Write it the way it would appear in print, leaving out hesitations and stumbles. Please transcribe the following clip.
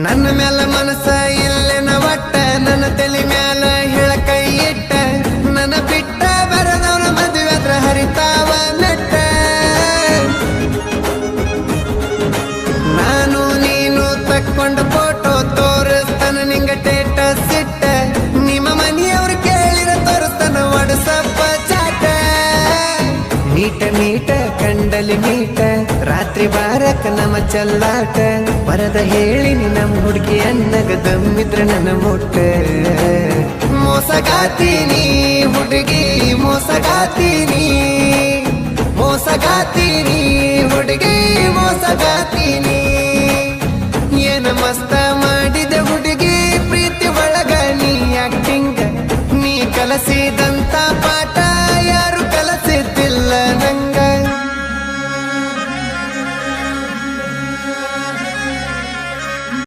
ನನ್ನ ಮ್ಯಾಲ ಮನಸ ಇಲ್ಲೆನ ಒಟ್ಟ ನನ್ನ ತಲೆ ಮ್ಯಾಲ ಕೈ ಇಟ್ಟ ನನ್ನ ಬಿಟ್ಟ ಬರದವನ ಮದುವೆ ಹತ್ರ ಹರಿತಾವ ಮೆಟ್ಟ ನಾನು ನೀನು ತಕ್ಕೊಂಡ ಫೋಟೋ ತೋರಿಸ್ತಾನ ನಿಂಗ ಸ್ಟೇಟಸ್ ಇಟ್ಟ ನಿಮ್ಮ ಮನೆಯವ್ರು ಕೇಳಿರ ತೋರಿಸ್ತಾನ ವಾಟ್ಸಪ್ಪ ಚಾಟ ನೀಟ ನೀಟ ಕಂಡಲಿ ನೀಟ ರಾತ್ರಿ ಬಾರಕ ನಮ್ಮ ಚಲ್ಲಾಟ ಬರದ ಹೇಳಿನಿ ನಮ್ಮ ಹುಡುಗಿ ಅನ್ನಗ ದಮ್ಮಿದ್ರ ನನ್ನ ಮುಟ್ಟ ಮೋಸಗಾತೀನಿ ಹುಡುಗಿ ಮೋಸಗಾತೀನಿ ಮೋಸಗಾತೀನಿ ಹುಡುಗಿ ಮೋಸಗಾತೀನಿ ಏನ ಮಸ್ತ ಮಾಡಿದೆ ಹುಡುಗಿ ಪ್ರೀತಿ ಒಳಗ ನೀ ಆಕ್ಟಿಂಗ್ ನೀ ಕಲಸಿದಂತ ಪಾಠ ಯಾರು